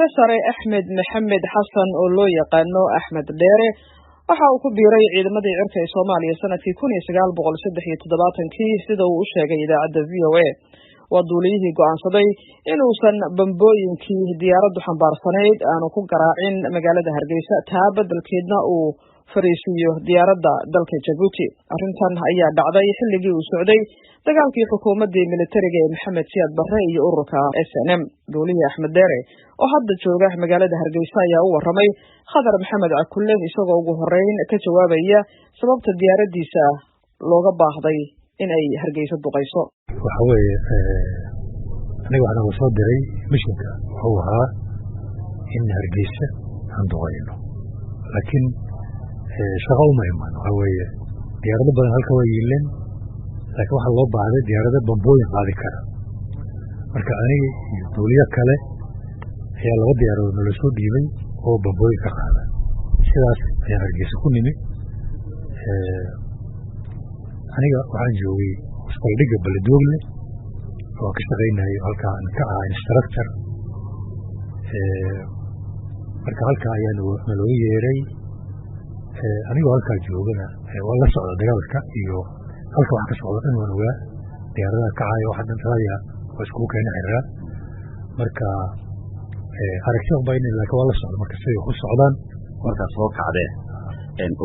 Gaashaanle Sare Axmed Maxamed Xasan oo loo yaqaano Axmed Dheere waxa uu ku biiray ciidamadii cirka ee Soomaaliya sanadkii 1973 sida uu u sheegay idaacadda VOA. waa duuliyihii go'aansaday inuusan bambooyinkii diyaaraddu xambaarsanayd aanu ku garaacin magaalada Hargeysa taa beddelkeedna uu fariisiyo diyaaradda dalka Djibouti. arrintan ayaa dhacday xilligii uu socday dagaalkii xukuumaddii militariga ee Maxamed Siyaad Barre iyo ururka SNM. duuliyihii Axmed Dheere oo hadda jooga magaalada Hargeysa ayaa u warramay Khadar Maxamed Cakulle isagoo ugu horreyn ka jawaabaya sababta diyaaraddiisa looga baahday in ay Hargeysa duqayso. waxa weeye aniga waxaan soo diray mishinka wuxuu ahaa in Hargeysa aan duqayno, laakiin shaqo uma iman. waxa weeye diyaarado badan halka way yiileen, laakiin waxaa loo baahday diyaarado bambooyin qaadi kara. marka aniga iyo duuliye kale ayaa laba diyaaradood nala soo dhiibay oo bambooyin ka qaada. sidaas ayaan Hargeysa ku nimi. aniga waxaan joogay isbaldhigga Baledoogle oo ka shaqaynayo halkaan ka ahaa instructor. marka halkaa ayaa nalooga yeeray. anigoo halkaa joogana waa la socda dagaalka iyo halka wax ka socda in waan ogaa diyaaradaha kacaya waxa dhan talaya oo iskugu keena xiriira. marka aragtida baa in laakiin waa la socda marka siday u socdaan. marka soo kacdee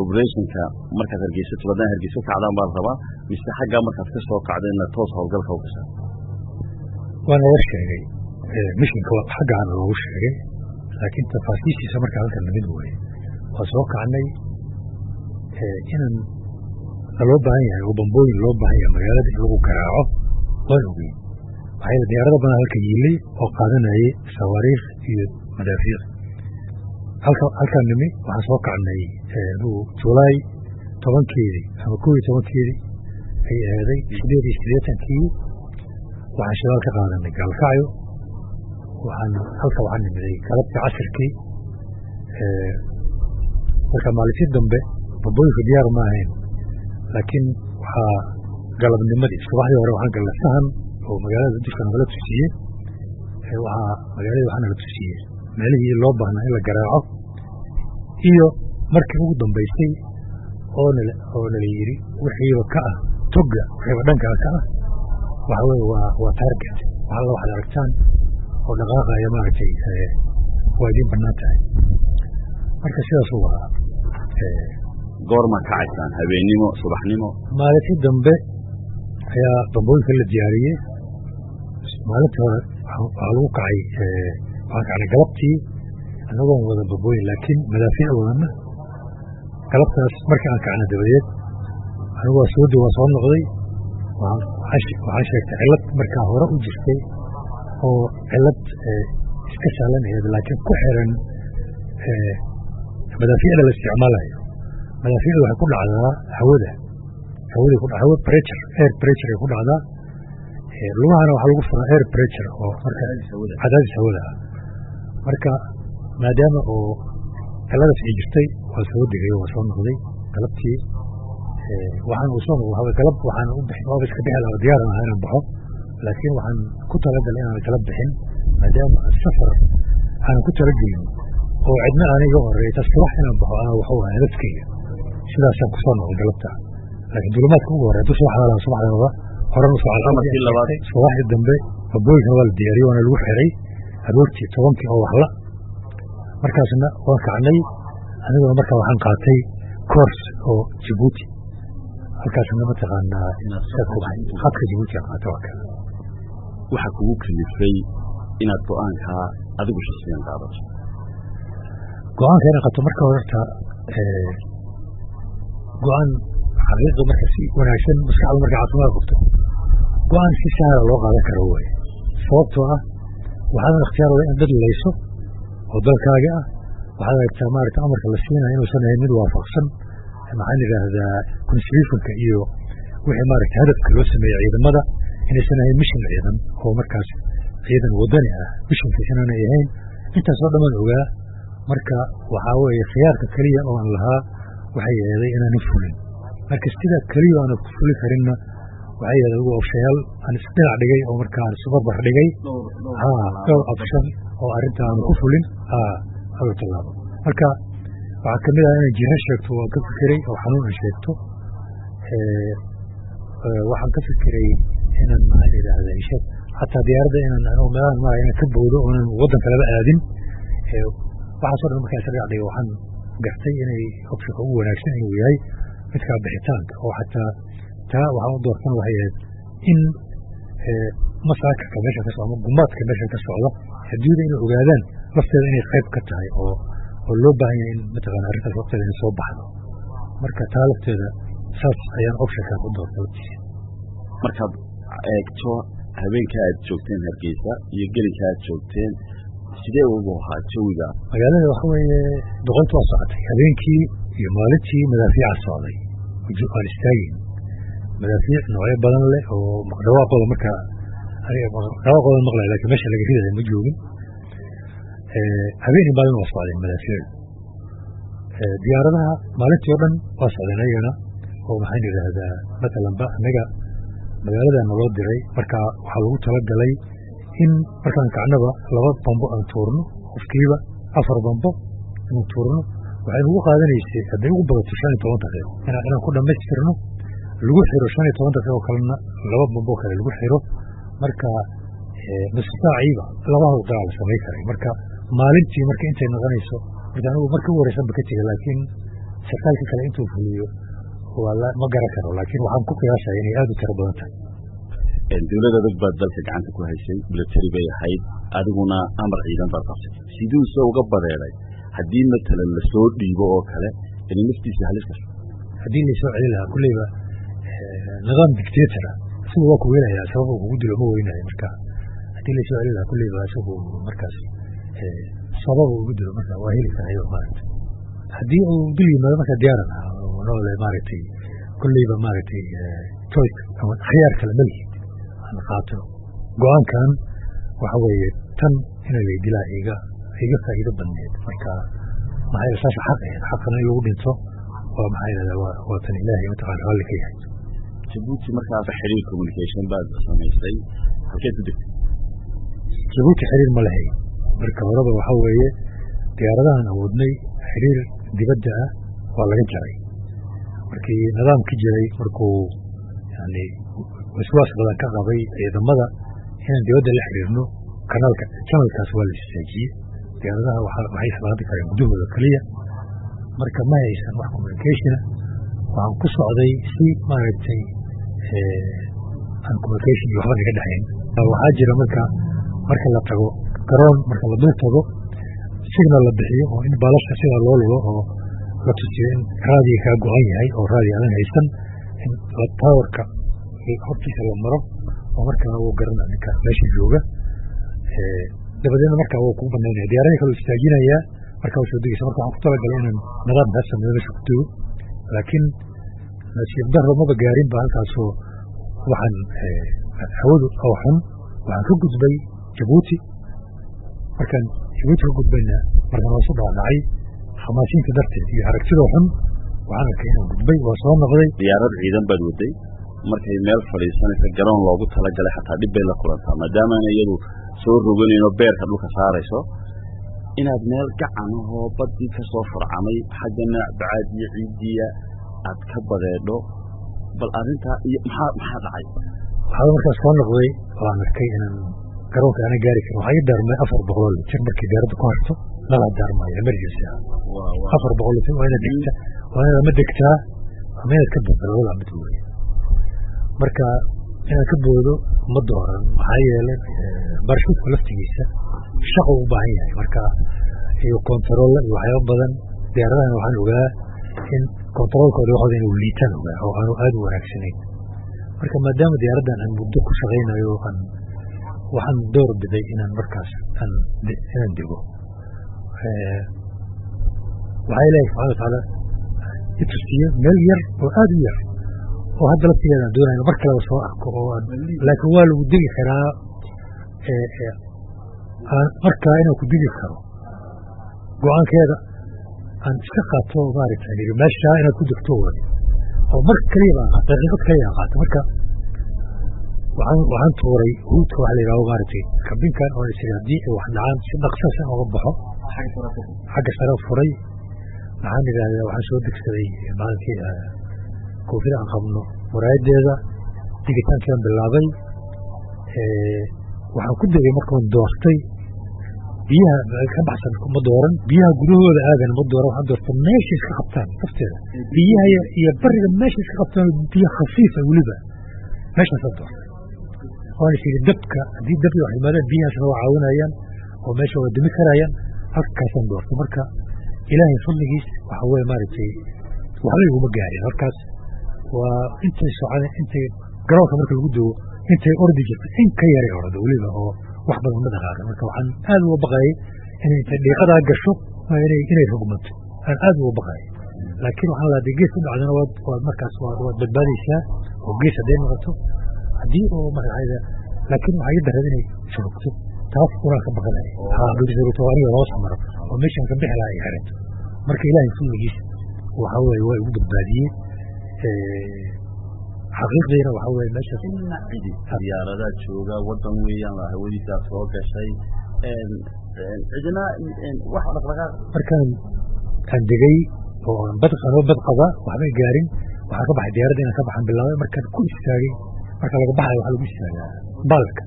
operationka marka Hargeysa tuladaan Hargeysa kacdaan baa rabaa mise xagga marka ka soo kacdeen toos hawlgalka u gashay. waan la sheegay mishinka xagga aan loogu sheegay, laakiin tafaasiishiisa marka halkan mid weeye waa soo kacnay inaan loo baahan yahay oo bambooyin loo baahan yahay magaalada in lagu garaaco waan ogey. waxay diyaarado badan halka yiilay oo qaadanayay sawaariikh iyo madaafiic. halkaan nimi waxaan soo kacnay July 10keedii ama 11keedii ay aaday 88kii. waxaan shidaal ka qaadanay Gaalkacyo. waxaan nimiday galabtii casirkii. marka maalintii dambe bambooyinka diyaar ma ahayn, laakiin waxaa galabnimadii subaxdii hore waxaan galnay sahan oo magaalada dusha nagala tusiyey. magaalada waxaa nala tusiyey meelihii loo baahnaa in la garaaco, iyo markii ugu dambaysay oo nala yidhi wixiiba ka ah togga wixiiba dhankaa ka ah waxa weeye waa target. waxaa la waxaad aragtaan oo dhaqaaqaya maaragtay waa idiin bannaan tahay. marka sidaas u ahaa. goorma kacaysaan habeenimo subaxnimo? maalintii dambe ayaa bambooyinka la diyaariyey. maalintii hore waxaa lagu kacay waxaan kacnay galabtii anagoon wada bambooyin laakiin madaafiic wadana. galabtaas markii aan kacna dabadeed anigu waa soo noqday. waxaan sheegtay cillad markaa hore u jirtay oo cillad iska sahlan ahayd laakiin ku xiran madaafiicda la isticmaalayo. madaafiicda waxay ku dhacdaa hawada pressure air pressure ay ku dhacdaa. lugahana waxaa lagu furaa air pressure oo marka cadaadis hawada ah. marka maadaama oo cilladaas ay jirtay waa soo degay waa soo noqday galabtii. waxaan u soo noqday galab waxaan u bixin oo iska bixi lahaa diyaar ahaan inaan baxo, laakiin waxaan ku talagalay inaan kala bixin maadaama safar aan ku talagelin oo cidna aan iga horeeyay tasbax inaan baxo ana waxa waa hadafkayga. sidaasaan ku soo noqday galabta. laakiin dulimaadka ugu horeeya subaxdaba horan u socday markii labaad subaxdii dambe bambooyinka waa la diyaariyey waana lagu xiray aroortii 10kii oo waxla. markaasna waan kacnay aniguna markaa waxaan qaatay course oo Djibouti. halkaasna mataqaanaa khadka Djibouti aan qaatay. waa kale waxaa kugu kalifay inaad go'aanka adigu shakhsiyan qaadato? go'aanka inaan qaato marka horta go'aan xaqiiqda marka si wanaagsan maskaxda marka caafimaad qabto go'aan si sahla loo qaadan karo weeye. sababtoo ah waxaadan ikhtiyaar in dad layso oo dalkaaga ah. waxaad aragtaa maaragta amarka la siinayo inuusan ahayn mid waafaqsan maxaan idhaahdaa constitutionka iyo wixii maaragta hadafka loo sameeyey ciidamada inaysan ahayn mishin ciidan oo markaas ciidan wadani ah mishinkiis inaanay ahayn. intaasoo dhammaan ogaa. marka waxaa weeye khiyaarka keliya oo aan lahaa waxay ahaday inaanan fulin. marka sida keliya aanan ku fuli karinna waxay ahayd ugu opshayaal aan isdhinac dhigay oo markaan isbarbar dhigay dhowr option oo arrinta aanu ku fulin hal tallaabo marka waxaa kamid ah inay jiro sheegto waan ka fikiray oo xanuun aan sheegto waxaan ka fikiray inaan maxaan idhaahdaa ishad xataa diyaaradda inaan meelahan maaha inaan ka boodo oonan waddanka laba aadin waxaasoo dhan markaa isla dhacday waxaan gartay inay optionka ugu wanaagsan inuu yahay midkaa bixitaanka oo xataa taa waxaan u doortan waxay ahayd in masaakarka meesha ka socda ama gumaadka meesha ka socda adduunyada inay ogaadaan lafteeda inay qayb ka tahay oo loo baahan yahay in mataqaana arrintaas waqteeda inay soo baxdo marka taa lafteeda saas ayaan optionkan u doortay laftiisa markaad eegto habeenka aad joogteen Hargeysa iyo gelinka aad joogteen sidee ugu ahaa jawiga magaalada waxa weeye boqolkiiba waa socotay habeenkii iyo maalintii madaafiica socday aan istaagin madaafiic noocyo badan leh oo dhawaaqooda markaa dhawaaqooda maqlay laakiin meesha laga ridaya ma joogin habeenii maalin waa socdeen madaafiicu diyaaradaha maalintii oo dhan waa socdeen ayagana oo maxaan idhaahdaa matalanba annaga magaalada naloo diray marka waxaa lagu talagalay in markaan kacnaba 2 bambo aan tuurno qofkiiba 4 bambo aan tuurno waxay nagu qaadanaysay hadday ugu badato 15 daqiiqo inaan ku dhamaystirno lagu xiro 15 daqiiqo kalena 2 bambo kale lagu xiro marka nus saaciiba labaha daal samay karay marka maalintii marka intay noqonayso anigu marka ugu horeysan ba ka tegay laakiin shaqaalka kale intuu fuliyo wala ma garan karo laakiin waxaan ku qiyaasay inay aad u tiro badan tahay dawladda dad baad dalka gacanta ku haysay military bay ahayd adiguna amar ciidan baad qabsay siduu soo uga badeeray haddii matalan la soo dhiibo oo kale in naftiisa halis ka haddii la soo celin lahaa kulleyba nidaam dictator siduu waa ku weynayaa sababuu kugu dilo ma weynayo marka haddii la soo celin lahaa kulleyba isagu markaas sababu ugu dilo marka waa heli karayo maaragtay haddii uu dil yimaado marka diyaaran ah noole maaragtay kulleyba maaragtay choice ama khiyaar kale ma lihid aan qaato go-aankan waxa weeye tan ina la dilaa iga faa'iido badneed marka maxay saas xaqana in lagu dhinto waa maxay yidhahdaa waa tan ilaahay mataqaana raalli ka yahay Djibouti markaas xiriir communication baad samaysay halkeed ku degtay Djibouti xiriir ma lahayn marka horeba waxa weeye diyaaradahan awoodnay xiriir dibadda ah waa laga jaray markii nidaamka jiray markuu yani waswaas badan ka qabay ciidamada inaan dibadda la xiriirno kanaalkaas waa la istaajiyey diyaaradaha waxay islaanti kareen gudahooda keliya marka ma haysan wax communication waxaan ku socday si maaragtay aan communication iyo waxba naga dhexayn waxaa jira marka la tago garoon marka la dul tago signal la bixiyo oo in baalasha sida loo lulo oo la tusiyo in raadiga kaa go-an yahay oo raadiga aadan haysan in tawarka hortiisa la maro oo markaa uu garana ninka meesha jooga dabadeedna markaa wuu kuu banaynaya diyaaradii kale istaajinayaa markaa u soo degeysa marka waxaan ku talagalay inaan nidaam kaa sameeyo meesha ku tago laakiin nasiib darro maba gaarin ba halkaasoo waxaan hawadu oo xun waxaan ka gudbay Djibouti markaan Djibouti ka gudbayna markaan waa soo dhacay khamaasiinta darteed iyo aragtidoo xun waxaan arkay inaan gudbay waa soo noqday diyaarad ciidan baad waday markay meel fadhiisanaysa garoon loogu talagalay xataa dhib bay la kulantaa maadaama iyadu soo roganayno beerka dhulka saarayso inaad meel gacan ahoo badii ka soo farcamay xaggana bacaad iyo ciidiya aad ka badeedho bal arrintaa iyo maxaa dhacay waxaa markaas soo noqday waan arkay inaan garoonka ana gaari karin waxaa ii daarmay 400 litir markii diyaaradda ku harto lala daarmaayo emergency 400 litir waa inaad degtaa waa inaad ma degtaa ama inaad ka badalada mid weeye marka inaad ka boodo ma dooran maxaa yeelay barshuudka laftigiisa shaqo u baahan yahay marka iyo kontarool iyo waxyaabo badan diyaaradahan waxaan ogaa in kontaroolkooda waxooda inuu liitaan ogaa oo aanu aad u wanaagsanayn marka maadaama diyaaraddan aan muddo ku shaqaynayo waxaan door biday inaan markaas inaan dego waxaa ilaahay subxana watacaala i tusiye meel yar oo aad u yar oo hadda laftigeeda aan doonayno mar kaleba soo arko oo laakiin waa lagu degi karaa markaa inaan ku degi karo go-aankeeda aan iska qaato maaragtay meeshaa inaad ku degto wadi oo mar kaliya baan qaata daqiiqad kaliya aan qaata marka waxaan tuuray huudka waxa la yidhahdo maaragtay kabinkan oo isiri haddii ay wax dhacaan si dhaqsasan oga baxo xagga sare furay waxaan idhaahdaa waxaan soo degsaday maalinkii koofida aan qabno muraayadeeda digitaankiaan bilaabay waxaan ku degay markaan doortay biyaha ka baxsan ma dooran biyaha gudahooda aadan ma dooran waxaan doortay meesha iska qabtaan nafteeda biyaha iyo bariga meesha iska qabtaan biyo khafiifa weliba meeshaasaan doortay waan is yidhi dabka haddii dab wax yimaadaan biyahaasna waa caawinayaan oo meesha waa dumi karayaan halkaasaan doortay marka ilaahay fadligiis waxa weye maaragtay waxba iguma gaarin halkaas waa intay socda intay garoonka marka lagu duwo intay ordi jirta in ka yaray orada weliba oo wax badan ma dhaqaaqin marka waxaan aad uga baqayay inay intay dhiiqadaa gasho inay rogmanto aan aad uga baqayay laakiin waxaan lahaday gees ku dhacdana waad markaas waad badbaadaysaa oo gees hadday noqoto haddii oo marayda laakiin waxaa ii darada inay surugto taas unaan ka baqanaya surugto aniga hoos maro oo meeshaan ka bixi lahaa ay xirato marka ilaahay fadligiis waxa weye waa igu badbaadiyey xaqiiqdiina waxa weye meeshaas diyaaradaad jooga wadan weeyaan hawadiisaa soo gashay cidina wax dhaqdhaqaaq markaan aan degay oo anoo bad qaba waxba gaarin waxaan ka baxay diyaaradda inaan ka baxan bilaabay markaan ku istaagay marka laga baxayo waxaa lagu istaagaa baalka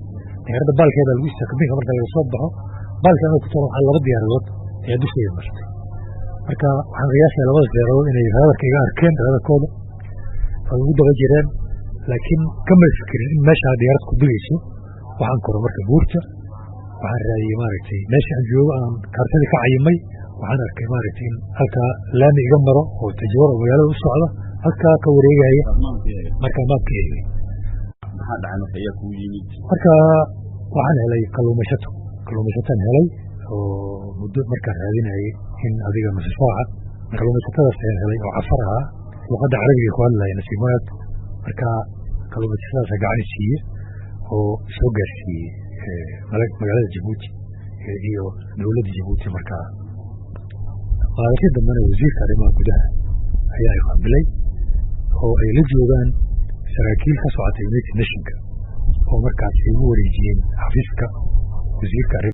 diyaaradda baalkeeda lagu istaaga kabinka marka laga soo baxo baalka anoo ku taalo waxaa 2 diyaaradood ayaa dusheeda martay marka waxaan qiyaasaya 2 diyaaradood inay radarka iga arkeen radarkooda oo ugu daba jireen laakiin kama fikirin in meeshaa diyaarad ku degayso waxaan koro marka buurta waxaan raadiyey maaragtay meesha aan joogo aan kaartadii ka cayimay waxaan arkay maaragtay in halkaa laami iga maro oo tajawar oo magaalada u socda halkaa ka wareegaya markaa maabka eegay maxaa dhacay marka ayaa kuu yimid marka waxaan helay kalluumaysataan helay oo muddo markaan raadinayay in adiga nusu saaca kalluumaysatadaas ayaan helay oo cafar ahaa luqadda carabiga ku hadlaya nasiimaad marka kalluumaysatadaasa gacani siiye oo soo gaarsiiyey magaalada Jabuuti iyo dowladda Jabuuti markaa maalintii dambena wasiirka arrimaha gudaha ayaa qaabilay oo ay la joogaan saraakiil ka socotay United Nationka oo markaas ay ugu wareejiyeen xafiiska wasiirka